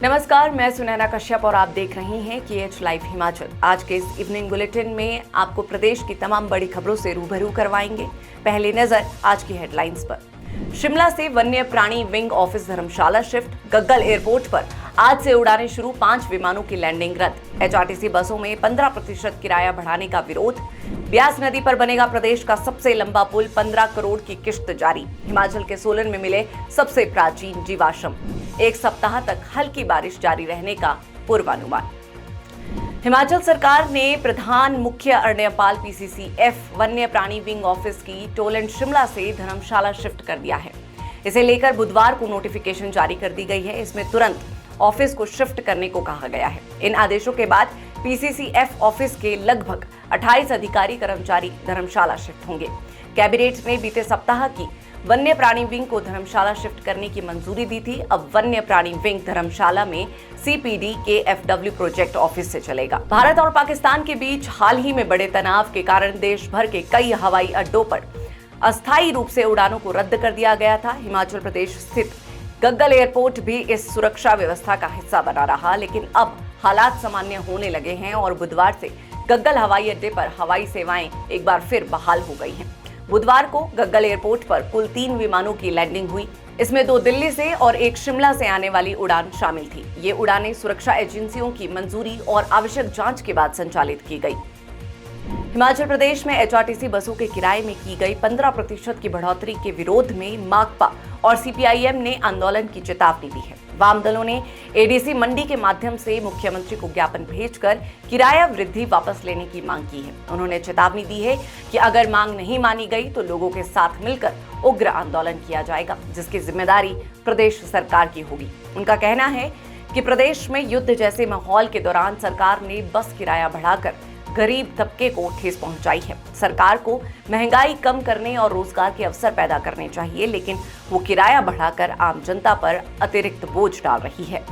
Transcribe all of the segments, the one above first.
नमस्कार, मैं सुनैना कश्यप और आप देख रहे हैं KH लाइव हिमाचल। आज के इस इवनिंग बुलेटिन में आपको प्रदेश की तमाम बड़ी खबरों से रूबरू करवाएंगे। पहली नजर आज की हेडलाइंस पर। शिमला से वन्य प्राणी विंग ऑफिस धर्मशाला शिफ्ट, गग्गल एयरपोर्ट पर आज से उड़ानें शुरू, 5 विमानों की लैंडिंग रद्द। HRTC बसों में 15% किराया बढ़ाने का विरोध। ब्यास नदी पर बनेगा प्रदेश का सबसे लंबा पुल, 15 करोड़ की किश्त जारी। हिमाचल के सोलन में मिले सबसे प्राचीन जीवाश्म। एक सप्ताह तक हल्की बारिश जारी रहने का पूर्वानुमान। हिमाचल सरकार ने प्रधान मुख्य अरण्यपाल PCCF वन्य प्राणी विंग ऑफिस की टोलैंड शिमला से धर्मशाला शिफ्ट कर दिया है। इसे लेकर बुधवार को नोटिफिकेशन जारी कर दी गई है। इसमें तुरंत ऑफिस को शिफ्ट करने को कहा गया है। इन आदेशों के बाद PCCF ऑफिस के लगभग 28 अधिकारी कर्मचारी धर्मशाला शिफ्ट होंगे। कैबिनेट ने बीते सप्ताह की वन्य प्राणी विंग को धर्मशाला शिफ्ट करने की मंजूरी दी थी। अब वन्य प्राणी विंग धर्मशाला में CPD KFW प्रोजेक्ट ऑफिस से चलेगा। भारत और पाकिस्तान के बीच हाल ही में बड़े तनाव के कारण देश भर के कई हवाई अड्डों पर अस्थायी रूप से उड़ानों को रद्द कर दिया गया था। हिमाचल प्रदेश स्थित गग्गल एयरपोर्ट भी इस सुरक्षा व्यवस्था का हिस्सा बना रहा, लेकिन अब हालात सामान्य होने लगे हैं और बुधवार से गग्गल हवाई अड्डे पर हवाई सेवाएं एक बार फिर बहाल हो गई हैं। बुधवार को गग्गल एयरपोर्ट पर कुल 3 विमानों की लैंडिंग हुई। इसमें 2 दिल्ली से और 1 शिमला से आने वाली उड़ान शामिल थी। ये उड़ानें सुरक्षा एजेंसियों की मंजूरी और आवश्यक जांच के बाद संचालित की गई। हिमाचल प्रदेश में HRTC बसों के किराए में की गई 15% की बढ़ोतरी के विरोध में माकपा और CPIM ने आंदोलन की चेतावनी दी है। वाम दलों ने ADC मंडी के माध्यम से मुख्यमंत्री को ज्ञापन भेजकर किराया वृद्धि वापस लेने की मांग की है। उन्होंने चेतावनी दी है कि अगर मांग नहीं मानी गई तो लोगों के साथ मिलकर उग्र आंदोलन किया जाएगा, जिसकी जिम्मेदारी प्रदेश सरकार की होगी। उनका कहना है कि प्रदेश में युद्ध जैसे माहौल के दौरान सरकार ने बस किराया बढ़ाकर गरीब तबके को ठेस पहुंचाई है। सरकार को महंगाई कम करने और रोजगार के अवसर पैदा करने चाहिए, लेकिन वो किराया बढ़ाकर आम जनता पर अतिरिक्त बोझ डाल रही है।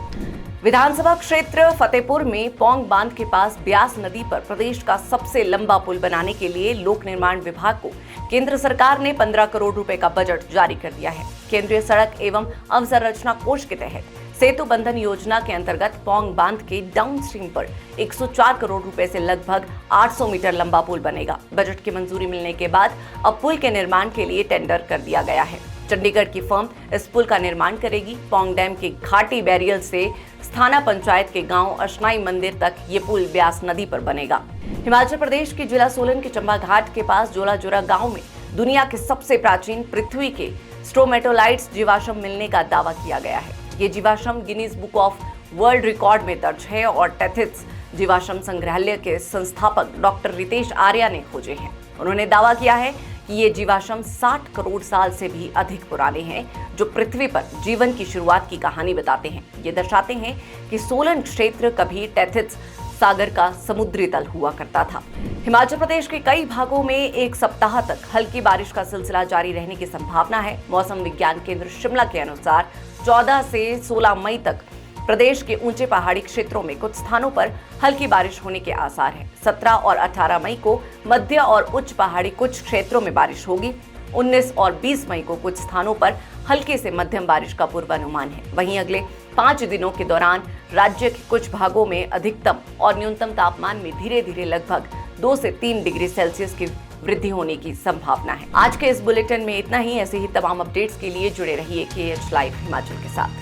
विधानसभा क्षेत्र फतेहपुर में पौंग बांध के पास ब्यास नदी पर प्रदेश का सबसे लंबा पुल बनाने के लिए लोक निर्माण विभाग को केंद्र सरकार ने 15 करोड़ रुपए का बजट जारी कर दिया है। केंद्रीय सड़क एवं अवसंरचना कोष के तहत सेतु बंधन योजना के अंतर्गत पौंग बांध के डाउन स्ट्रीम पर 104 करोड़ रुपए से लगभग 800 मीटर लंबा पुल बनेगा। बजट की मंजूरी मिलने के बाद अब पुल के निर्माण के लिए टेंडर कर दिया गया है। चंडीगढ़ की फर्म इस पुल का निर्माण करेगी। पौंग डैम के घाटी बैरियर से स्थाना पंचायत के गांव अशनाई मंदिर तक ये पुल ब्यास नदी पर बनेगा। हिमाचल प्रदेश के जिला सोलन के चंबा घाट के पास जोलाजुरा गांव में दुनिया के सबसे प्राचीन पृथ्वी के स्ट्रोमेटोलाइट्स जीवाश्म मिलने का दावा किया गया है। ये जीवाश्म Guinness book of world record में दर्ज है और टेथिस जीवाश्म संग्रहालय के संस्थापक डॉक्टर रितेश आर्या ने खोजे हैं। उन्होंने दावा किया है कि ये जीवाश्म 60 करोड़ साल से भी अधिक पुराने हैं, जो पृथ्वी पर जीवन की शुरुआत की कहानी बताते हैं। ये दर्शाते हैं कि सोलन क्षेत्र कभी टेथिस सागर का समुद्री तल हुआ करता था। हिमाचल प्रदेश के कई भागों में एक सप्ताह तक हल्की बारिश का सिलसिला जारी रहने की संभावना है। मौसम विज्ञान केंद्र शिमला के अनुसार 14 से 16 मई तक प्रदेश के ऊंचे पहाड़ी क्षेत्रों में कुछ स्थानों पर हल्की बारिश होने के आसार हैं। 17 और 18 मई को मध्य और उच्च पहाड़ी कुछ क्षेत्रों में बारिश होगी। 19 और 20 मई को कुछ स्थानों पर हल्के से मध्यम बारिश का पूर्वानुमान है। वहीं अगले 5 दिनों के दौरान राज्य के कुछ भागों में अधिकतम और न्यूनतम तापमान में धीरे धीरे लगभग 2 से 3 डिग्री सेल्सियस की वृद्धि होने की संभावना है। आज के इस बुलेटिन में इतना ही। ऐसे ही तमाम अपडेट्स के लिए जुड़े रहिए KH लाइव हिमाचल के साथ।